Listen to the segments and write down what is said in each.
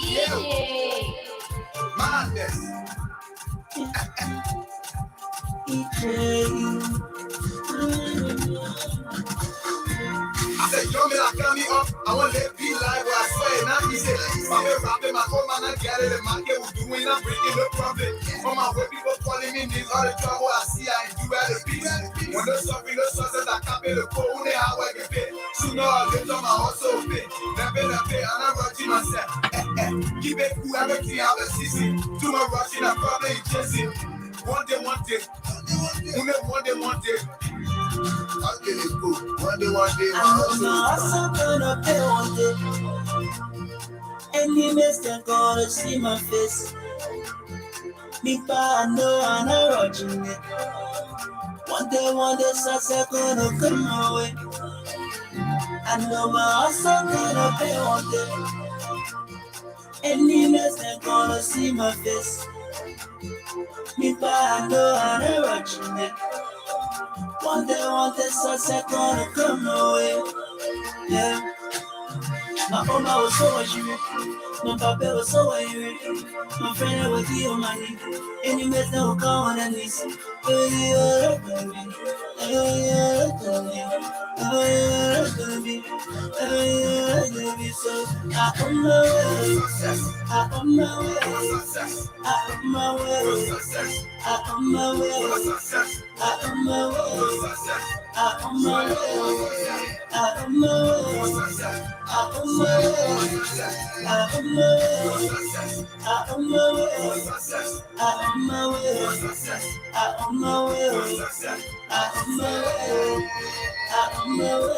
Yeah. Madness. I said, yo, me like me up. I want to let be live where I swear. Now he said, I'm rapping my own man. I got it in my game. We're doing, I'm breaking the profit. On my way, people calling me names. All the trouble I see, I ain't do at the beat. When the suffering, the success, I can't pay the phone. How I get paid. Sooner or later, my hustle pay. Never, and I'm rushing myself. Keep it cool, everything out of CC. Too much rushing, I'm probably chasing. One day. I'll get it cool. One day, my hustle gonna pay one day. Enemies can gonna see my face. Me pa know I'm not watching it. One day, success gonna come my way. I know my hustle gonna pay one day. Enemies can gonna see my face. Me pa know I'm not watching it. One day, success gonna come my way. Yeah. My mama was so angry, my papa was so angry, my friend was here money, and you mess now come on and listen. So I on my way, I on my way, I on my way, I on my way, I on my way,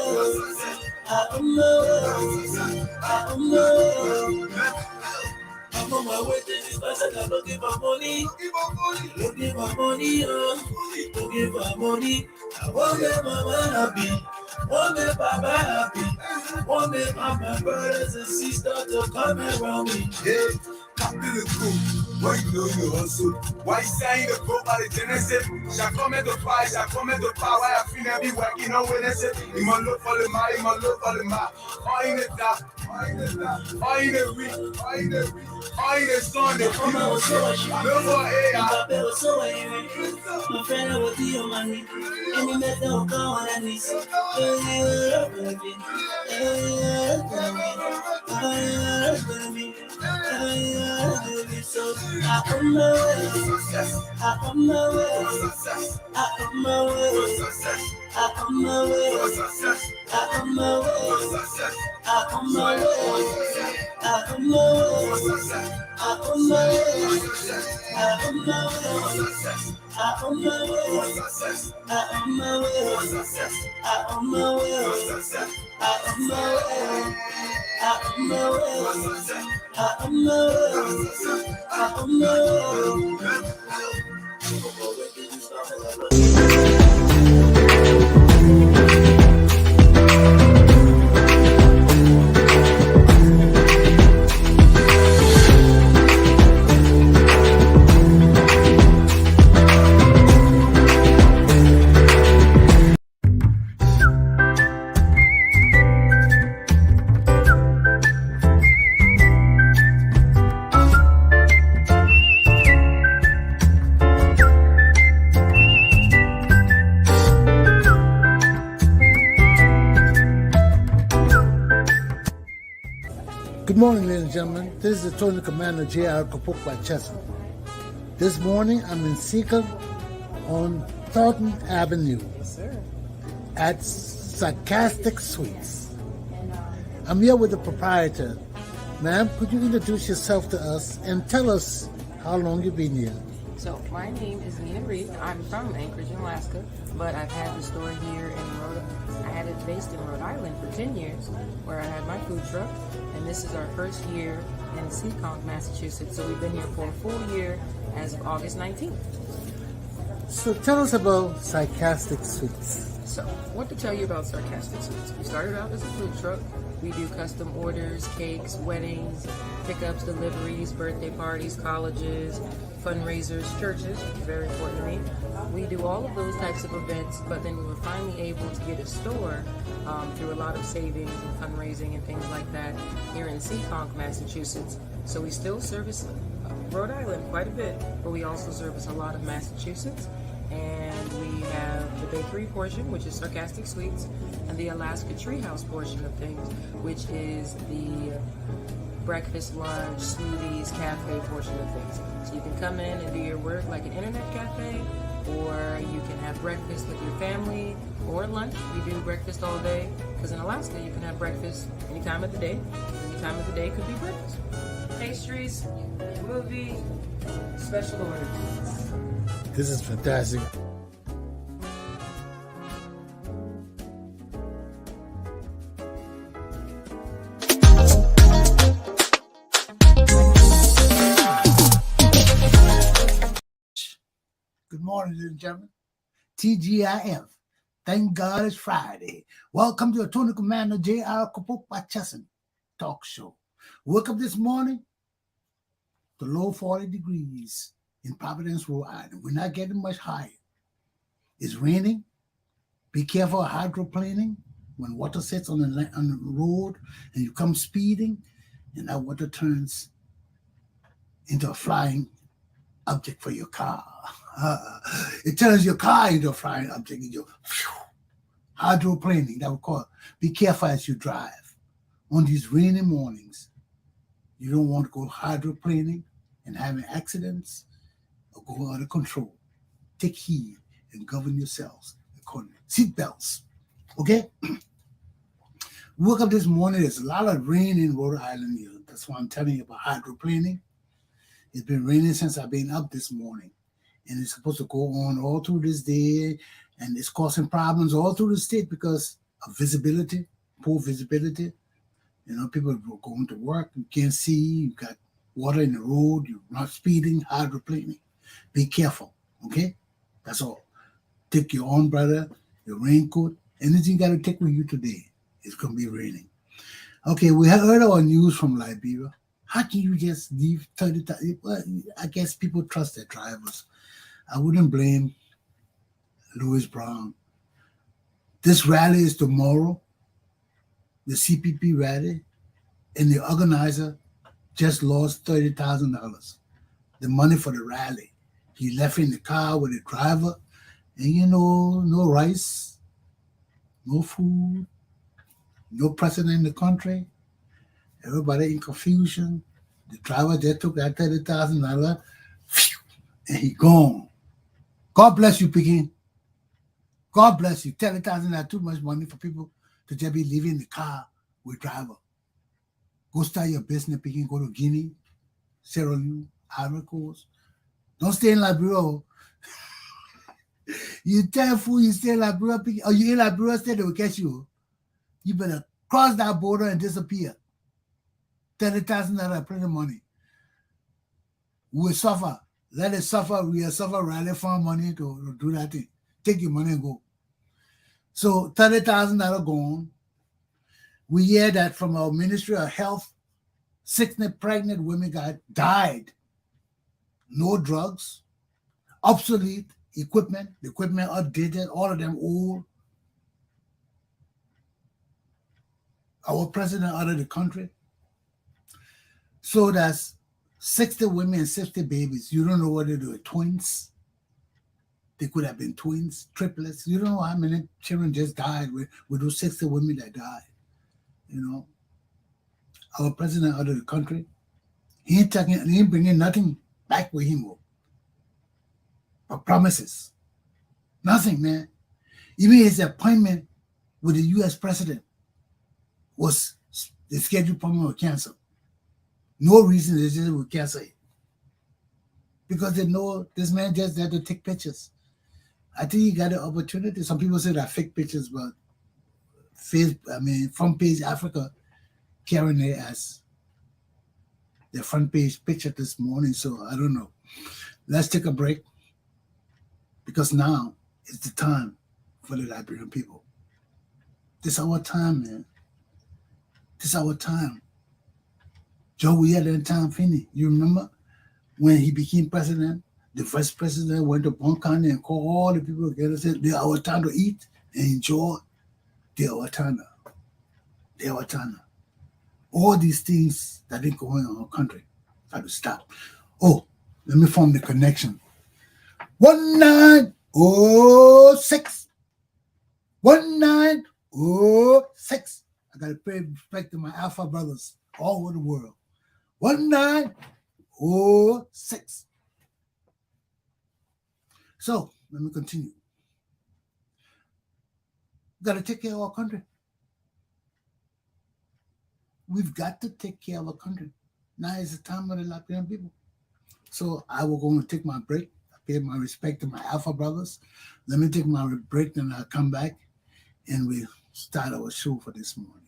I on my way, I on my way. I'm on my way to this place, I got looking for money. Looking for money, looking for money. I want to make my man happy. Want to make Papa happy. Want to make my brothers and sisters to come around me. Yeah, I'm feeling cool. Why you know you hustle? Why you saying the book by the Genesis? Shall come at the fire, shall come at the power. I feel that be working on witnesses. You must look for the man, you must look for the man. All in the dark, all in the dark, all in the week, all in the week. All in the sun, the mama was so angry, my papa was so angry, my friend was here money, and you met them come on and listen. So I on my way, I on my way, I on my way, I on my way, I on my way, I on my way, I on my way, I on my way, I on my way, I on my way, I on my way, I on my way, I on my way, I on my way, I on my way, I on my way. Good morning, ladies and gentlemen. This is the Tony Commander J.R. Glapohkpa Chesson. This morning, I'm in Seacom on Thornton Avenue at Sarcastic Sweets. I'm here with the proprietor. Ma'am, could you introduce yourself to us and tell us how long you've been here? So, my name is Nina Reed. I'm from Anchorage, Alaska, but I've had the store here in I had it based in Rhode Island for 10 years, where I had my food truck, and this is our first year in Seacom, Massachusetts. So we've been here for a full year as of August 19th. So tell us about Sarcastic Sweets. So, what to tell you about Sarcastic Sweets? We started out as a food truck, We do custom orders, cakes, weddings, pickups, deliveries, birthday parties, colleges, fundraisers, churches, very important to me. We do all of those types of events, but then we were finally able to get a store through a lot of savings and fundraising and things like that here in Seekonk, Massachusetts. So we still service Rhode Island quite a bit, but we also service a lot of Massachusetts. And we have the bakery portion, which is Sarcastic Sweets, and the Alaska Treehouse portion of things, which is the breakfast, lunch, smoothies, cafe portion of things. So you can come in and do your work like an internet cafe, or you can have breakfast with your family, or lunch. We do breakfast all day, because in Alaska you can have breakfast any time of the day. Any time of the day could be breakfast. Pastries, movie, special orders. This is fantastic. Good morning, ladies and gentlemen. TGIF. Thank God it's Friday. Welcome to Attorney Commander J.R. Glapohkpa Chesson talk show. Woke up this morning to low 40 degrees in Providence, Rhode Island. We're not getting much higher. It's raining. Be careful of hydroplaning when water sits on the road and you come speeding and that water turns into a flying object for your car. It turns your car into a flying object. Hydroplaning, that we call it. Be careful as you drive. On these rainy mornings, you don't want to go hydroplaning and having accidents or go out of control. Take heed and govern yourselves accordingly. Seatbelts, okay? Woke up this morning, there's a lot of rain in Rhode Island here. That's why I'm telling you about hydroplaning. It's been raining since I've been up this morning. And it's supposed to go on all through this day. And it's causing problems all through the state because of visibility, poor visibility. You know, people are going to work, you can't see, you got water in the road, you're not speeding, hydroplaning. Be careful, okay? That's all. Take your umbrella, your raincoat, anything you got to take with you today. It's going to be raining. Okay, we have heard our news from Liberia. How can you just leave 30,000? Well, I guess people trust their drivers. I wouldn't blame Louis Brown. This rally is tomorrow, the CPP rally, and the organizer just lost $30,000. The money for the rally. He left in the car with the driver, and no rice, no food, no president in the country. Everybody in confusion. The driver just took that $30,000 and he gone. God bless you, Peking. God bless you. $30,000 is too much money for people to just be leaving the car with driver. Go start your business, Peking. Go to Guinea, Sierra Leone, Ivory Coast. Don't stay in Liberia. You tell fool you stay in Liberia, Peking, or you in Liberia state, they will catch you. You better cross that border and disappear. $30,000, plenty of money. We will suffer. Let it suffer. We will suffer. Rally fund money to do that thing. Take your money and go. So $30,000 gone. We hear that from our Ministry of Health, 60 pregnant women died. No drugs, obsolete equipment, the equipment outdated, all of them old. Our president out of the country. So that's 60 women and 60 babies. You don't know what they do. Twins. They could have been twins, triplets. You don't know how many children just died with those 60 women that died. Our president out of the country, he ain't bringing nothing back with him. But promises. Nothing, man. Even his appointment with the U.S. president was the scheduled appointment was canceled. No reason they just would cancel it. Because they know this man just there to take pictures. I think he got the opportunity. Some people say that fake pictures, but front page Africa carrying it as the front page picture this morning. So I don't know. Let's take a break. Because now is the time for the Liberian people. This is our time, man. This is our time. Joe, we had that time Finney. You remember when he became president? The vice president went to Bon County and called all the people together and said, "They're our time to eat and enjoy. They're our time now. They're our time now." All these things that are going on in our country got to stop. Oh, let me form the connection. 1906. 1906. I got to pay respect to my Alpha brothers all over the world. 1906. So, let me continue. We got to take care of our country. We've got to take care of our country. Now is the time of the Liberian people. So I will go and take my break. I pay my respect to my Alpha brothers. Let me take my break, then I'll come back and we'll start our show for this morning.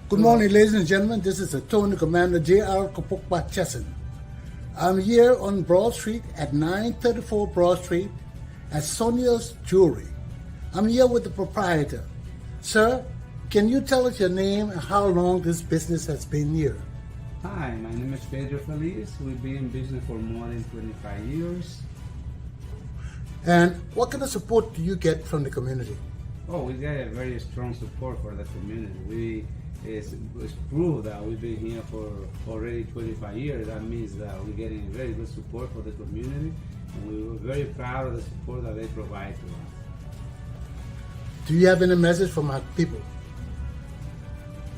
Good morning, ladies and gentlemen. This is Attorney Commander J.R. Glapohkpa Chesson. I'm here on Broad Street at 934 Broad Street at Sonia's Jewelry. I'm here with the proprietor. Sir, can you tell us your name and how long this business has been here? Hi, my name is Pedro Feliz. We've been in business for more than 25 years. And what kind of support do you get from the community? Oh, we get a very strong support for the community. It's proof that we've been here for already 25 years. That means that we're getting very good support for the community, and we're very proud of the support that they provide to us. Do you have any message for my people?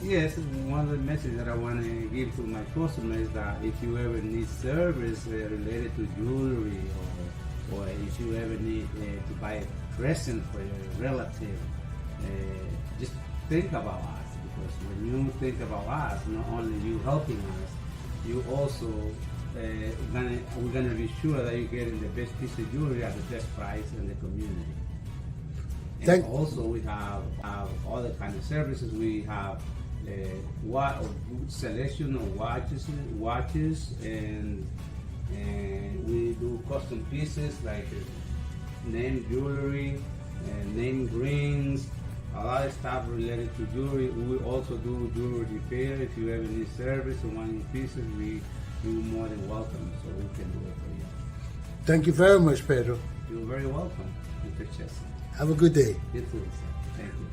Yes, one of the messages that I want to give to my customers is that if you ever need service related to jewelry, or if you ever need to buy a present for your relative, just think about us. Because when you think about us, not only you helping us, you also we're gonna be sure that you're getting the best piece of jewelry at the best price in the community. And also we have other kind of services. We have selection of watches, and we do custom pieces like name jewelry, name rings. A lot of stuff related to jewelry. We also do jewelry repair. If you ever need service or want new pieces, we're more than welcome, so we can do it for you. Thank you very much, Pedro. You're very welcome, Mr. Chesson. Have a good day. You too, sir. Thank you.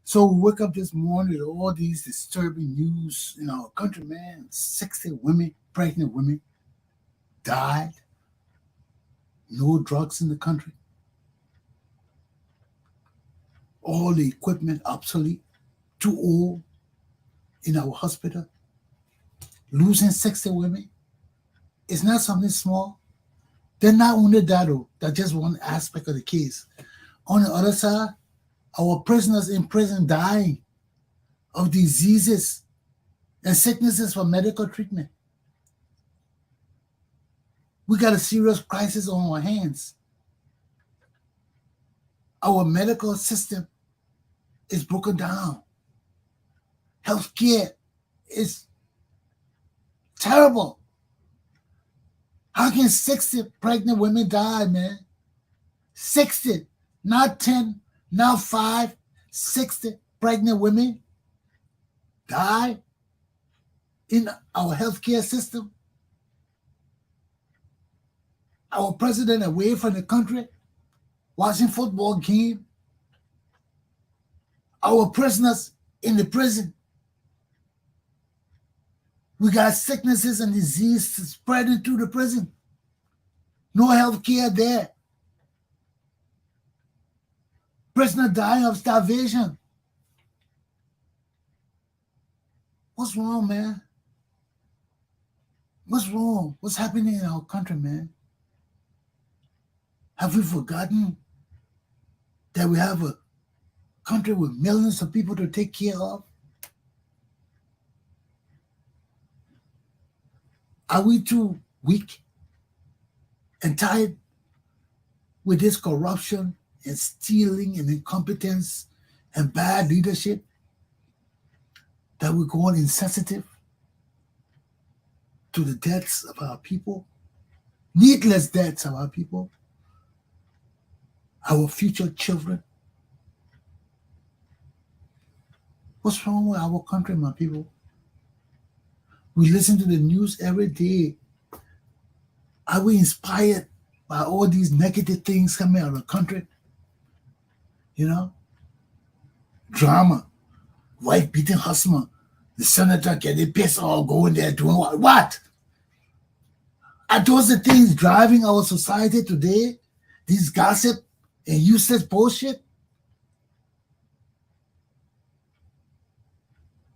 So we wake up this morning to all these disturbing news in our country, man. 60 women, pregnant women, died. No drugs in the country. All the equipment obsolete, too old in our hospital. Losing 60 women. It's not something small. They're not only that, though. That's just one aspect of the case. On the other side, our prisoners in prison dying of diseases and sicknesses for medical treatment. We got a serious crisis on our hands. Our medical system is broken down. Healthcare is terrible. How can 60 pregnant women die, man? 60, not 10. Now 5, 60 pregnant women die. in our healthcare system, our president away from the country, watching football game, our prisoners in the prison. We got sicknesses and disease spreading through the prison. No health care there. Prisoner dying of starvation. What's wrong, man? What's wrong? What's happening in our country, man? Have we forgotten that we have a country with millions of people to take care of? Are we too weak and tired with this corruption and stealing and incompetence and bad leadership that we're going insensitive to the deaths of our people, needless deaths of our people, our future children? What's wrong with our country, my people? We listen to the news every day. Are we inspired by all these negative things coming out of the country? You know? Drama. Wife beating husband. The senator getting pissed off, going there doing what? What? Are those the things driving our society today? These gossip and useless bullshit?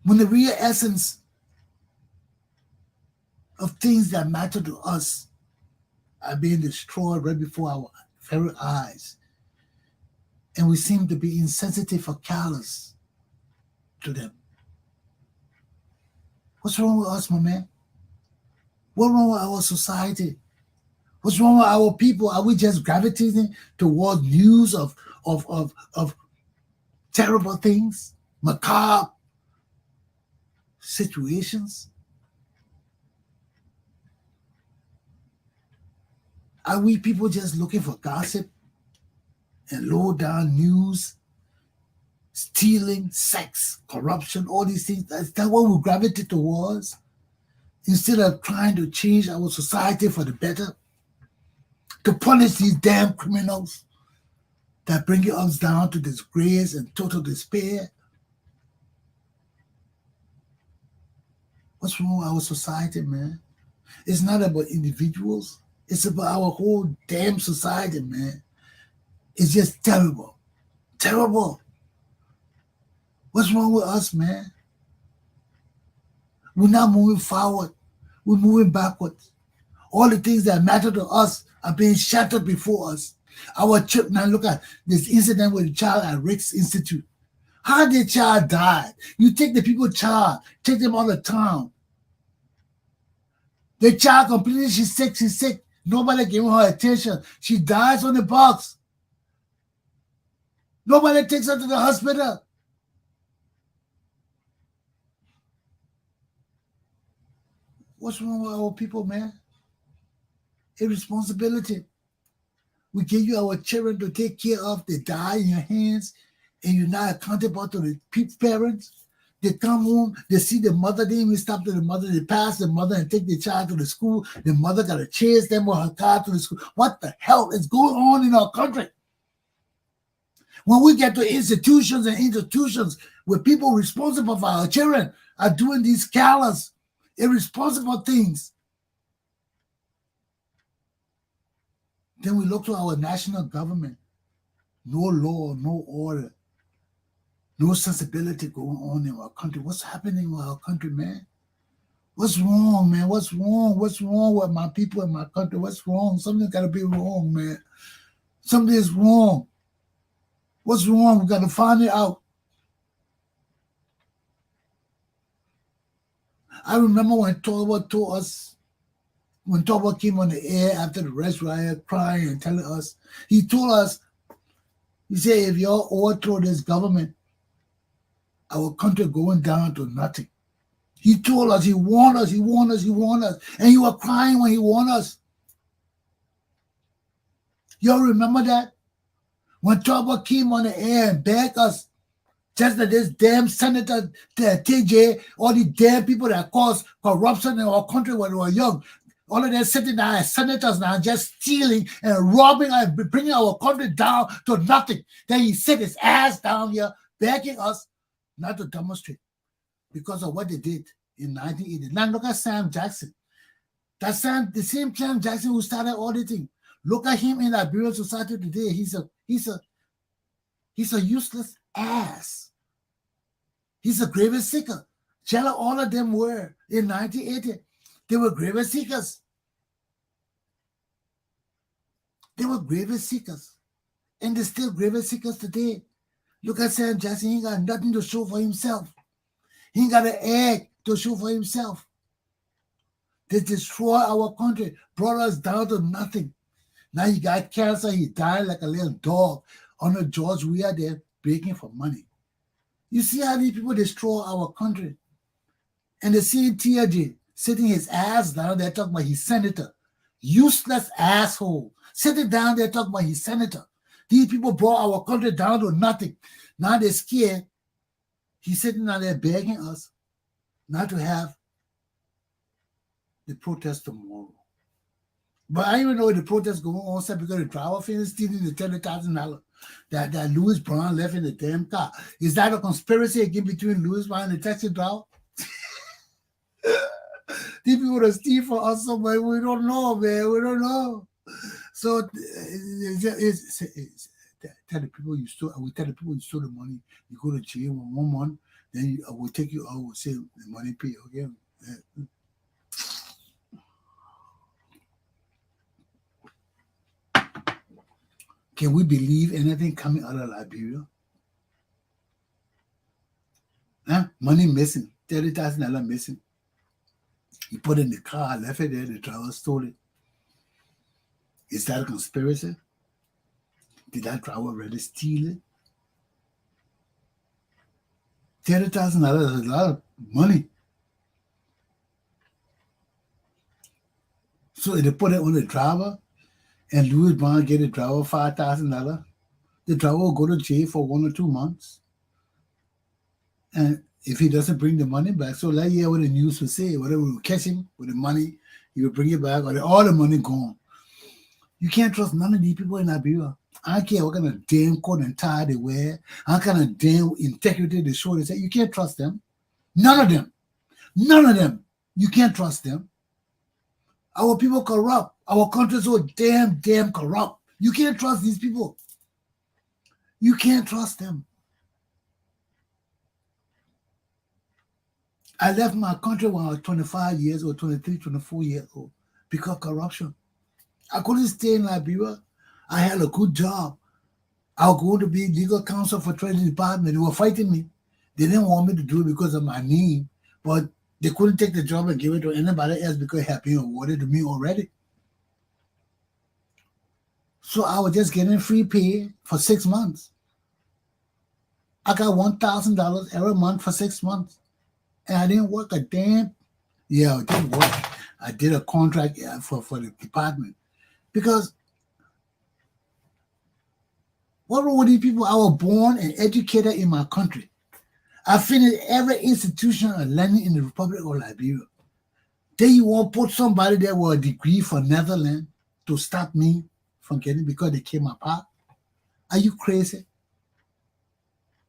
When the real essence of things that matter to us are being destroyed right before our very eyes. And we seem to be insensitive or callous to them. What's wrong with us, my man? What's wrong with our society? What's wrong with our people? Are we just gravitating towards news of terrible things, macabre situations? Are we people just looking for gossip and low down news, stealing, sex, corruption, all these things? Is that what we gravitate towards? Instead of trying to change our society for the better, to punish these damn criminals that bring us down to disgrace and total despair. What's wrong with our society, man? It's not about individuals. It's about our whole damn society, man. It's just terrible. Terrible. What's wrong with us, man? We're not moving forward. We're moving backwards. All the things that matter to us are being shattered before us. Our children, now look at this incident with the child at Rick's Institute. How did the child die? You take the people's child, take them out of town. The child completely, she's sick. Nobody giving her attention. She dies on the box. Nobody takes her to the hospital. What's wrong with our people, man? Irresponsibility. We give you our children to take care of. They die in your hands, and you're not accountable to the parents. They come home, they see the mother, they even stop to the mother, they pass the mother and take the child to the school. The mother got to chase them with her car to the school. What the hell is going on in our country? When we get to institutions where people responsible for our children are doing these callous, irresponsible things, then we look to our national government. No law, no order. No sensibility going on in our country. What's happening with our country, man? What's wrong, man? What's wrong? What's wrong with my people in my country? What's wrong? Something got to be wrong, man. Something is wrong. What's wrong? We got to find it out. I remember when Torba told us, when Torba came on the air after the arrest riot, crying and telling us, he told us, he said, if y'all overthrow this government, our country going down to nothing. He told us, he warned us. And he was crying when he warned us. Y'all remember that? When Torba came on the air and begged us Just that this damn senator, the TJ, all the damn people that caused corruption in our country when we were young, all of them sitting there as senators now, just stealing and robbing and bringing our country down to nothing. Then he sit his ass down here begging us not to demonstrate because of what they did in 1980. Now look at Sam Jackson. The same Sam Jackson who started all the things. Look at him in Liberian society today. He's a useless ass. He's a grave seeker. Just all of them were in 1980. They were grave seekers. They were grave seekers. And they're still grave seekers today. Look at Sam Jackson. He ain't got nothing to show for himself. He ain't got an egg to show for himself. They destroy our country, brought us down to nothing. Now he got cancer. He died like a little dog under George. We are there begging for money. You see how these people destroy our country. And they see TJ sitting his ass down there talking about his senator. Useless asshole. Sitting down there talking about his senator. These people brought our country down to nothing. Now they're scared. He's sitting down there begging us not to have the protest tomorrow. But I even know the protest going on because the driver finished stealing the $10,000 that Louis Brown left in the damn car. Is that a conspiracy again between Louis Brown and the taxi driver? These people are steal for us somewhere. We don't know, man. We don't know. So tell the people you stole. We tell the people you stole the money. You go to jail 1 month. Then I will take you. I will say the money pay. Okay. Yeah. Can we believe anything coming out of Liberia? Money missing, $30,000 missing. He put it in the car, left it there, the driver stole it. Is that a conspiracy? Did that driver really steal it? $30,000 is a lot of money. So they put it on the driver, and Louis Brown get the driver $5,000. The driver will go to jail for 1 or 2 months. And if he doesn't bring the money back, so like hear what the news will say, whatever will catch him with the money, he will bring it back, or all the money gone. You can't trust none of these people in Liberia. I don't care what kind of damn coat and tie they wear, what kind of damn integrity they show. They say you can't trust them. None of them. None of them. You can't trust them. Our people corrupt. Our country is so damn corrupt. You can't trust these people. You can't trust them. I left my country when I was 25 years old, 23, 24 years old because of corruption. I couldn't stay in Liberia. I had a good job. I was going to be legal counsel for Treasury Department. They were fighting me. They didn't want me to do it because of my name, but they couldn't take the job and give it to anybody else because it had been awarded to me already. So I was just getting free pay for 6 months. I got $1,000 every month for 6 months. And I didn't work a damn. Yeah, I did work. I did a contract for the department. Because what were these people? I was born and educated in my country. I finished every institution of learning in the Republic of Liberia. Then you want to put somebody there with a degree from Netherlands to stop me from getting because they came apart? Are you crazy?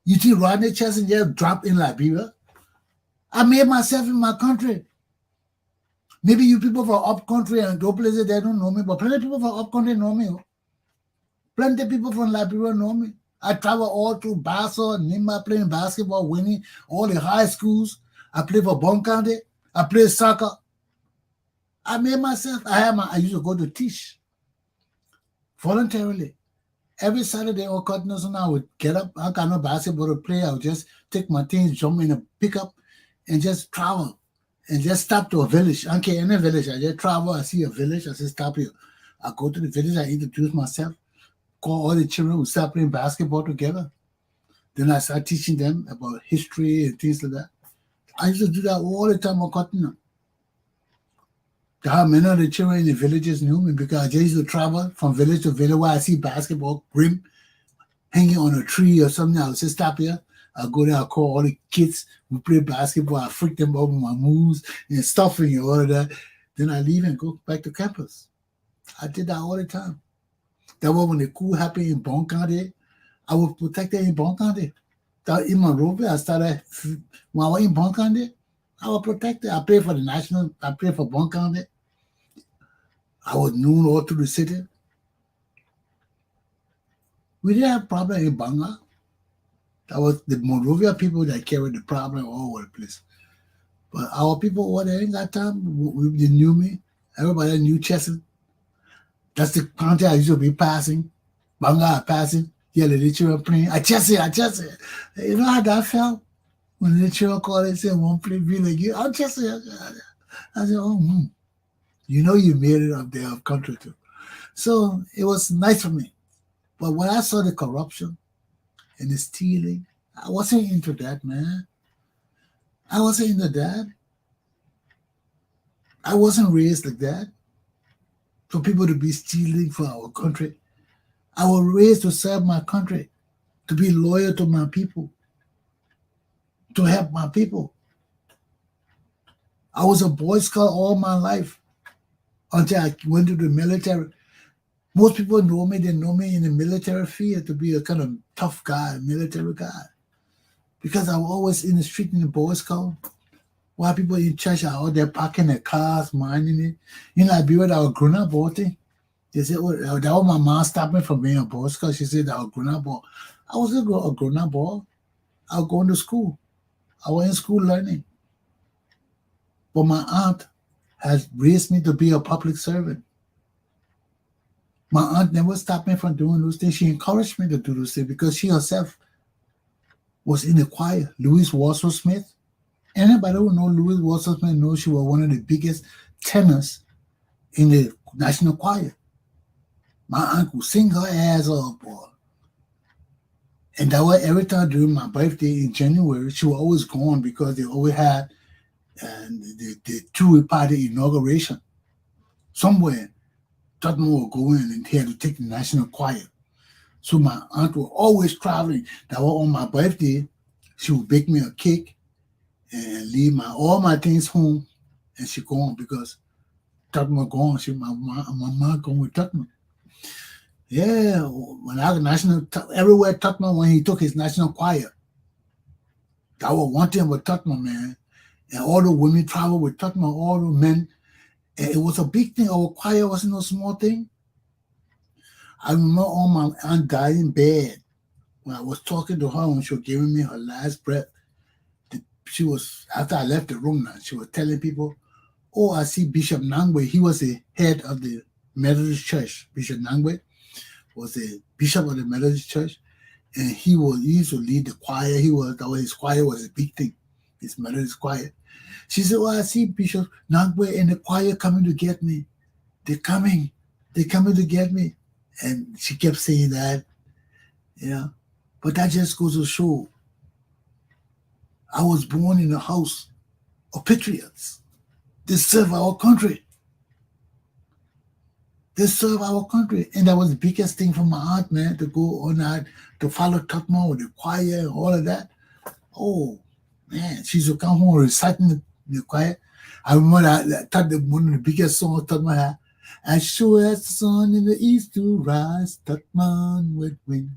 You think Rodney Chesson just dropped in Liberia? I made myself in my country. Maybe you people from up country and those places they don't know me, but plenty of people from up country know me. Plenty of people from Liberia know me. I travel all through Basel, Nima, playing basketball, winning all the high schools. I play for Bon County. I play soccer. I made myself. I used to go to teach voluntarily. Every Saturday or Cotton, I would get up. I got no basketball to play. I would just take my things, jump in a pickup, and just travel. And just stop to a village. Okay, any village. I just travel. I see a village. I say, stop here. I go to the village. I introduce myself. Call all the children who start playing basketball together. Then I start teaching them about history and things like that. I used to do that all the time on Cotton. How many of the children in the villages knew me because I just used to travel from village to village where I see basketball rim hanging on a tree or something. I would say, stop here. I go there, I call all the kids who play basketball, I freak them over my moves and stuffing and all of that. Then I leave and go back to campus. I did that all the time. That was when the coup happened in Bon County. I was protected in Bon County. In Monrovia, I started, when I was in Bon County, I was protected. I played for the national, I played for Bon County. I was known all through the city. We didn't have problem in Banga. That was the Monrovia people that carried the problem all over the place. But our people over there in that time, they knew me. Everybody knew Chesson. That's the county I used to be passing. Banga passing. Yeah, the children playing. I Chesson. You know how that felt? When the children called and said, won't play be like you. I Chesson. I said, you know you made it up there of country too. So it was nice for me. But when I saw the corruption and the stealing, I wasn't into that, man. I wasn't into that. I wasn't raised like that. For people to be stealing for our country. I was raised to serve my country, to be loyal to my people, to help my people. I was a Boy Scout all my life until I went to the military. Most people know me, they know me in the military field to be a kind of tough guy, military guy. Because I was always in the street in the Boy Scout. While people in church are out there parking their cars, minding it. In Liberia, that was grown up boy thing. They said, oh, that was my mom stopped me from being a Boy Scout. She said that I was grown up boy. I wasn't a grown up boy. I was going to school. I was in school learning. But my aunt has raised me to be a public servant. My aunt never stopped me from doing those things. She encouraged me to do those things because she herself was in the choir. Louis Walsall Smith. Anybody who knows Louis Walsall Smith knows she was one of the biggest tenors in the national choir. My aunt would sing her ass off, boy. And that way, every time during my birthday in January, she was always gone because they always had the two party inauguration. Somewhere, Tottenham would go in and he had to take the national choir. So my aunt was always traveling. That was on my birthday. She would bake me a cake and leave all my things home, and she gone because Tottenham gone. My mom gone with Tottenham. Yeah, when I was everywhere Tottenham, when he took his national choir, that was one thing with Tottenham, man. And all the women traveled with Tottenham, all the men. And it was a big thing. Our choir wasn't no small thing. I remember all my aunt died in bed. When I was talking to her when she was giving me her last breath, she was, after I left the room now, she was telling people, oh, I see Bishop Nangwe. He was the head of the Methodist Church. Bishop Nangwe was the bishop of the Methodist Church. And he used to lead the choir. His choir was a big thing, his Methodist choir. She said, oh, I see Bishop Nangwe and the choir coming to get me. They're coming to get me. And she kept saying that, But that just goes to show I was born in a house of patriots. They serve our country. And that was the biggest thing for my aunt, man, to go on that, to follow Tottenham with the choir and all of that. Oh, man, she used to come home reciting the choir. I remember that one of the biggest songs Tottenham had. As sure as the sun in the east to rise, Tottenham would win.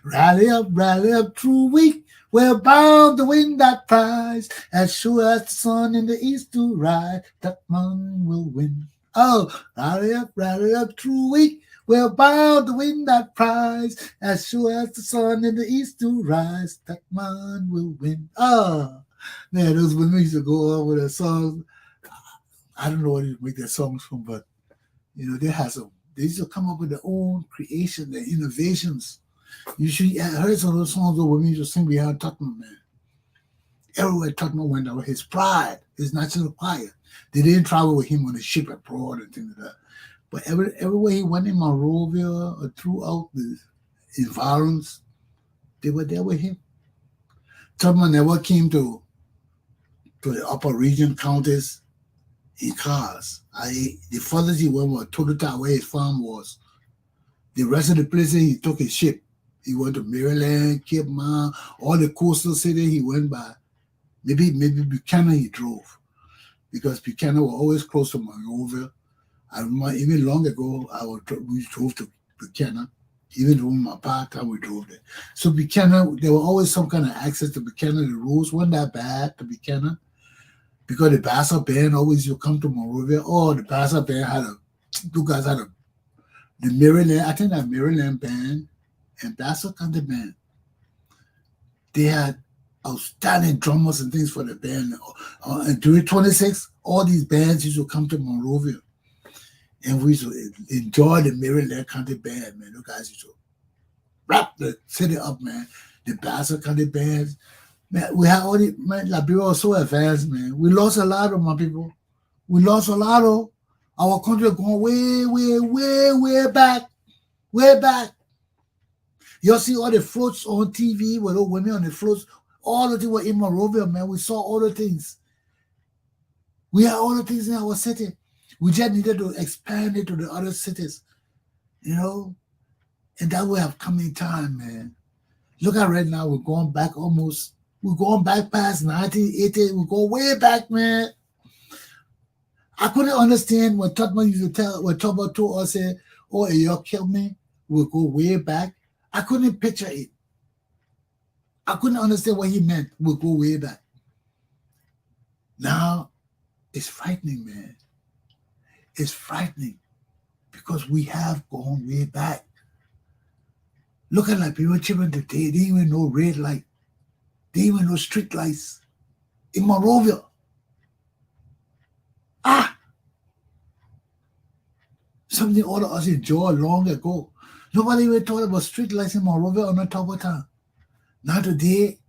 Rally up, true weak. We're bound to win that prize. As sure as the sun in the east to rise, Tottenham will win. Oh, rally up, true weak. We're bound to win that prize. As sure as the sun in the east to rise, Tottenham will win. Oh, man, those women used to go on with their songs. I don't know where they make their songs from, but they used to come up with their own creation, their innovations. You should have heard some of those songs where women used to sing behind Tottenham, man. Everywhere Tottenham went, that was his pride, his national choir. They didn't travel with him on a ship abroad and things like that. But everywhere he went in Monrovia or throughout the environs, they were there with him. Tottenham never came to the upper region counties in cars. The furthest he went was Totota, where his farm was. The rest of the places he took his ship He went to Maryland, Cape Mount, all the coastal cities he went by. Maybe Buchanan he drove because Buchanan was always close to Monrovia. I remember even long ago we drove to Buchanan. Even during my part-time, we drove there. So Buchanan, there was always some kind of access to Buchanan. The roads weren't that bad to Buchanan because the Bassa band always used to come to Monrovia. Oh, the Bassa band you guys had the Maryland, I think that Maryland band and Bassa County band. They had outstanding drummers and things for the band. And during 26, all these bands used to come to Monrovia. And we used to enjoy the Maryland County band, man. Those guys used to wrap the city up, man. The Bassa County bands. Man, we had all the, man, Liberia was so advanced, man. We lost a lot of my people. We lost a lot of our country going way back. Way back. You'll see all the floats on TV with those women on the floats. All the things were in Monrovia, man. We saw all the things. We had all the things in our city. We just needed to expand it to the other cities, you know? And that will have come in time, man. Look at right now, we're going back past 1980. We go way back, man. I couldn't understand when Tutman used to when Tubba told us, oh, you'll kill me. We'll go way back. I couldn't picture it. I couldn't understand what he meant. We'll go way back. Now, it's frightening, man. It's frightening because we have gone way back. Look at Liberian children today. They didn't even know red light. They didn't even know street lights in Monrovia. Something all of us enjoyed long ago. Nobody even thought about street lights in Monrovia on the top of town. Now today,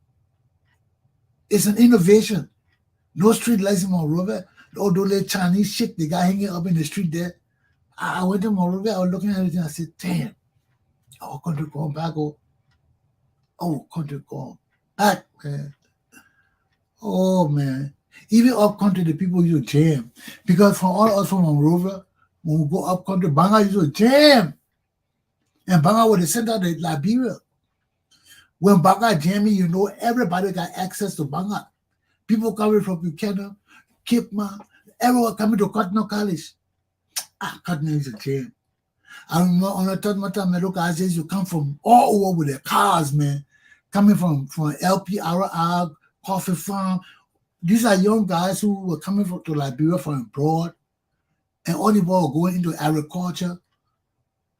it's an innovation. No street lights in Monrovia. Although the Chinese shit, the guy hanging up in the street there. I went to Monrovia, I was looking at it and I said, damn, our country going back. Our country going back, man. Oh, man. Even up country, the people used to jam. Because for all of us from Monrovia, when we go up country, Banga used to jam. And Banga was the center of the Liberia. When Banga jamming, you know, everybody got access to Banga. People coming from Buchanan, Cape Mount, everyone coming to Cotton College. Cotton is a jam. I remember on the third time, look, I said, you come from all over with their cars, man. Coming from LPRR, Coffee Farm. These are young guys who were coming to Liberia from abroad. And all the people were going into agriculture.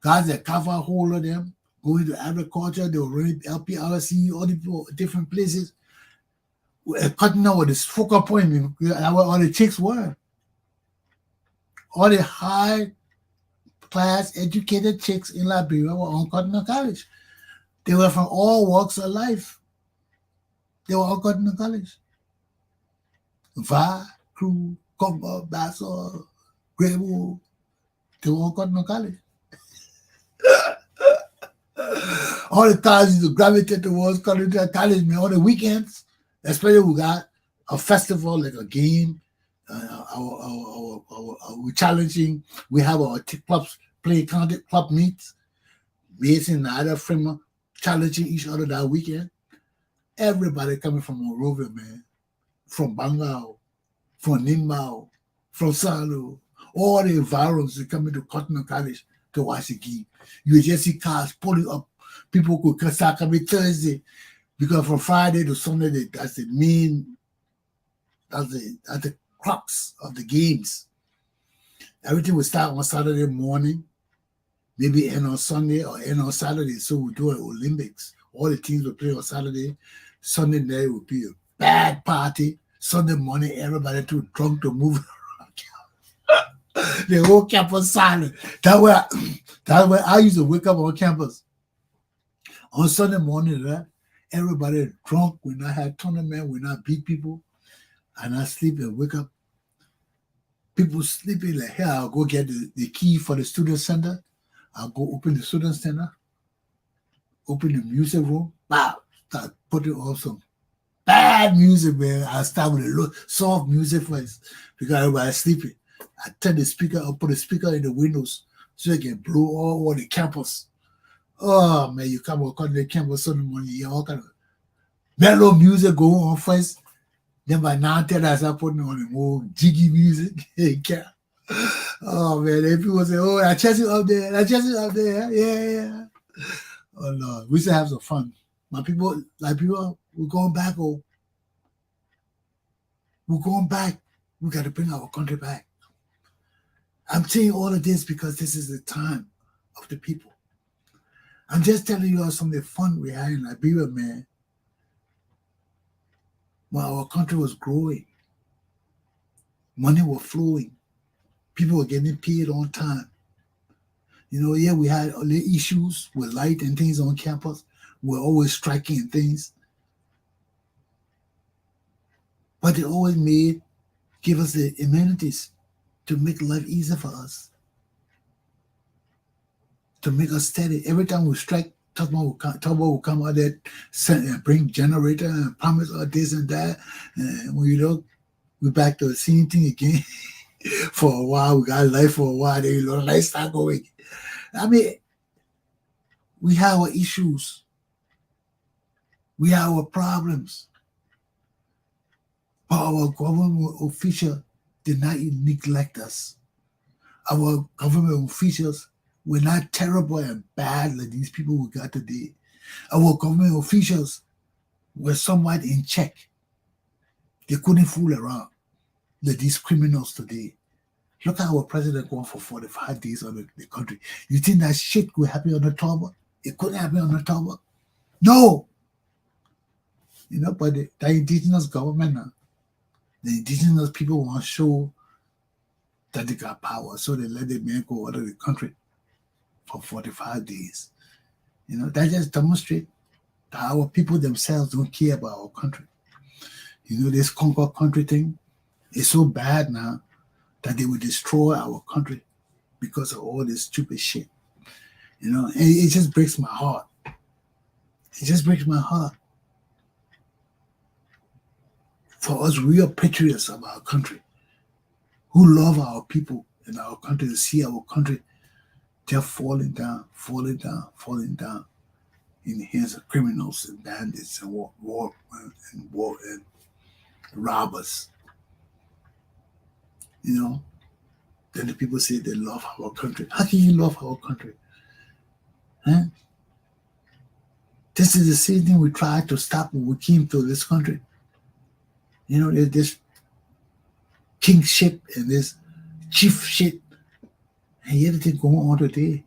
Guys that cover a whole of them, going to agriculture. They were running LPRC, all the people, different places. Cutting out with this focal point, all the chicks were. All the high class educated chicks in Liberia were on Cotton College. They were from all walks of life. They were on Cotton College. Va, Crew, Comba, Basso, Grable, they were on Cotton College. All the cars used to gravitate towards Cotton College, man, on the weekends. Especially we got a festival, like a game. We're challenging. We have our clubs playing county club meets. Mason and other framer challenging each other that weekend. Everybody coming from Monrovia, man. From Bangao, from Ninmao, from Salo. All the environs are coming to Cotton College to watch the game. You just see cars pulling up. People could start coming Thursday. Because from Friday to Sunday, that's the crux of the games. Everything will start on Saturday morning, maybe end on Sunday or end on Saturday. So we do an Olympics. All the teams will play on Saturday. Sunday night will be a bad party. Sunday morning, everybody too drunk to move around. The whole campus silent. That's where I used to wake up on campus. On Sunday morning, right? Everybody drunk. We not had tournament. We not beat people. And I sleep and wake up. People sleeping like, here, I'll go get the key for the student center. I'll go open the student center. Open the music room. Wow. Start putting on some bad music, man. I start with a soft music first because everybody's sleeping. I turn the speaker, I'll put a speaker in the windows so it can blow all over the campus. Oh man, you come on the campus Sunday morning, you all kind of mellow music go on first. Then by 9:30 I start putting on the more jiggy music. Oh man, if people say, "Oh, I chase you up there, I chase you up there," yeah. Oh Lord, we still have some fun. My people, we're going back. Oh, we're going back. We got to bring our country back. I'm saying all of this because this is the time of the people. I'm just telling you all some of the fun we had in Liberia, man. When our country was growing, money was flowing, people were getting paid on time. You know, yeah, we had all the issues with light and things on campus. We're always striking and things. But they always give us the amenities to make life easier for us, to make us steady. Every time we strike, Talkman will come out there, bring generator and promise us this and that. And when you look, we're back to the same thing again. For a while, we got life for a while, then life start going. I mean, we have our issues. We have our problems. But our government officials did not neglect us. Our government officials were not terrible and bad like these people we got today. Our government officials were somewhat in check. They couldn't fool around like these criminals today. Look at our president going for 45 days on the country. You think that shit could happen on the October? It couldn't happen on the October. No. You know, but the indigenous government now, the indigenous people want to show that they got power, so they let the man go out of the country for 45 days. You know, that just demonstrates that our people themselves don't care about our country. You know, this conquer country thing is so bad now that they will destroy our country because of all this stupid shit. You know, and it just breaks my heart. It just breaks my heart. For us real patriots of our country, who love our people and our country, to see our country just falling down in the hands of criminals and bandits and war and robbers. You know, then the people say they love our country. How can you love our country? Huh? This is the same thing we tried to stop when we came to this country. You know, there's this kingship and this chief shit, and everything going on today.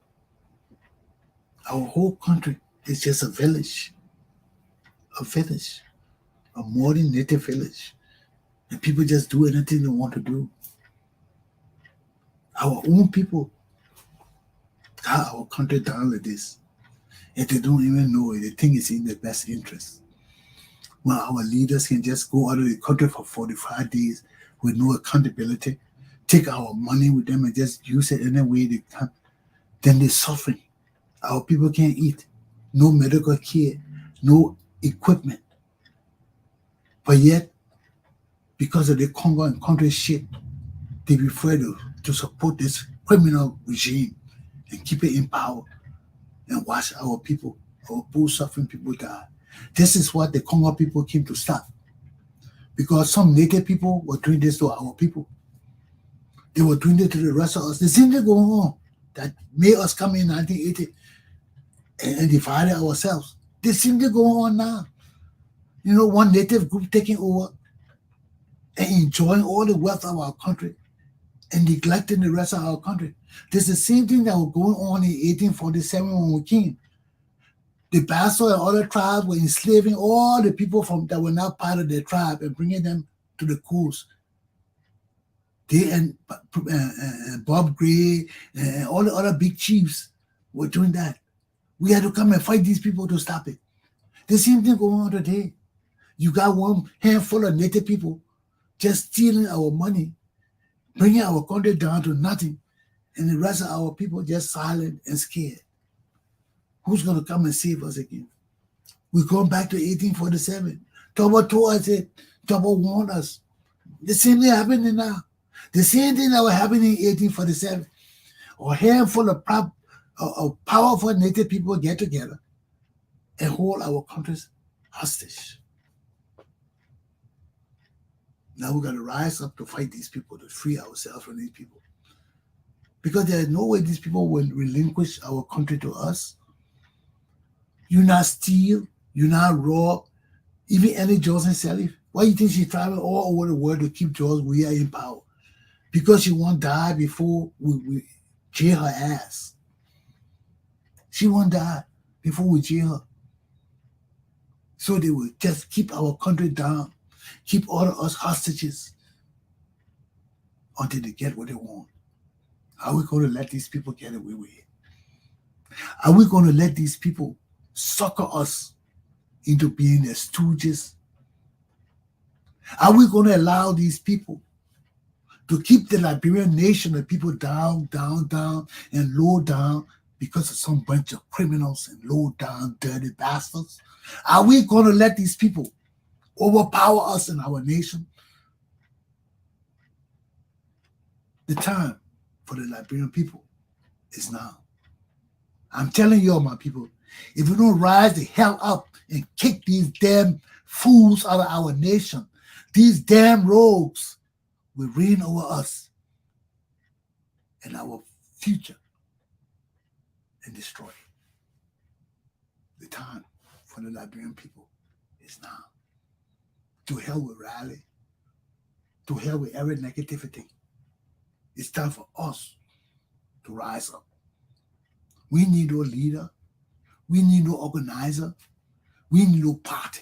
Our whole country is just a village, a modern native village, and people just do anything they want to do. Our own people got our country down like this, and they don't even know it. They think it's in their best interest. When our leaders can just go out of the country for 45 days with no accountability, take our money with them and just use it any way they can, then they're suffering. Our people can't eat, no medical care, no equipment. But yet, because of the Congo and country shit, they prefer to support this criminal regime and keep it in power and watch our people, our poor suffering people die. This is what the Congo people came to stop. Because some native people were doing this to our people. They were doing it to the rest of us. The same thing going on that made us come in 1980 and divided ourselves. The same thing going on now. You know, one native group taking over and enjoying all the wealth of our country and neglecting the rest of our country. This is the same thing that was going on in 1847 when we came. The Basso and other tribes were enslaving all the people that were not part of their tribe and bringing them to the coast. They and Bob Gray and all the other big chiefs were doing that. We had to come and fight these people to stop it. The same thing going on today. You got one handful of native people just stealing our money, bringing our country down to nothing, and the rest of our people just silent and scared. Who's going to come and save us again? We're going back to 1847. Toba told us it. Toba warned us. The same thing happening now. The same thing that was happening in 1847. A handful of a powerful native people get together and hold our countries hostage. Now we got to rise up to fight these people, to free ourselves from these people. Because there is no way these people will relinquish our country to us. You not steal, you not rob. Even Annie Johnson Sally, why you think she traveled all over the world to keep George Weah in power? Because she won't die before we jail her ass. She won't die before we jail her. So they will just keep our country down, keep all of us hostages until they get what they want. Are we going to let these people get away with it? Are we going to let these people sucker us into being their stooges? Are we going to allow these people to keep the Liberian nation of people down, down, down, and low down because of some bunch of criminals and low down, dirty bastards? Are we going to let these people overpower us in our nation? The time for the Liberian people is now. I'm telling you all, my people, if we don't rise the hell up and kick these damn fools out of our nation, these damn rogues will reign over us and our future and destroy it. The time for the Liberian people is now. To hell with rally. To hell with every negativity. It's time for us to rise up. We need no leader. We need no organizer. We need no party.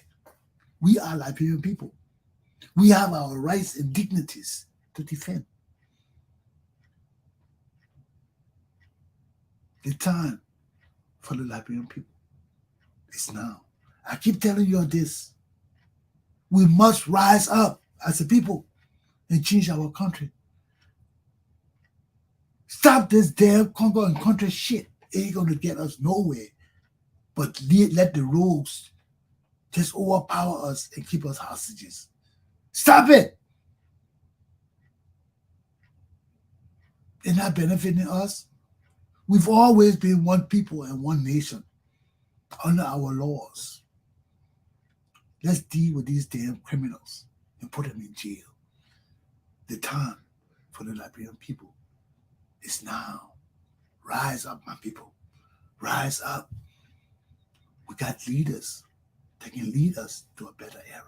We are Liberian people. We have our rights and dignities to defend. The time for the Liberian people is now. I keep telling you all this. We must rise up as a people and change our country. Stop this damn Congo and country shit. It ain't going to get us nowhere. But let the rogues just overpower us and keep us hostages. Stop it. They're not benefiting us. We've always been one people and one nation under our laws. Let's deal with these damn criminals and put them in jail. The time for the Liberian people is now. Rise up, my people. Rise up. We got leaders that can lead us to a better era.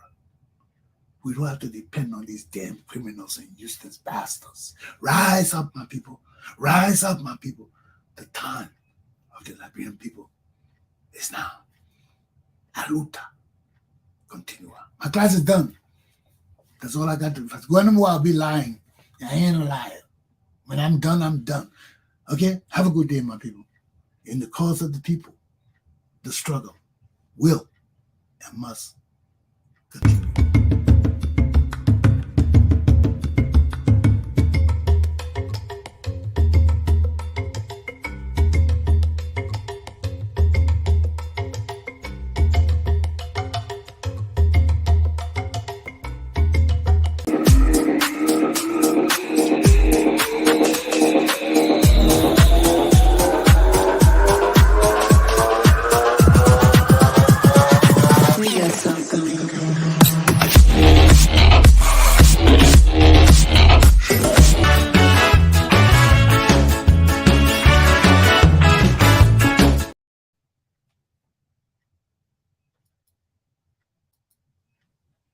We don't have to depend on these damn criminals and useless bastards. Rise up, my people. Rise up, my people. The time of the Liberian people is now. Aluta. Continua. My class is done. That's all I got to do. If I go anymore, I'll be lying. I ain't a liar. When I'm done, I'm done. Okay? Have a good day, my people. In the cause of the people, the struggle will and must continue. We got something.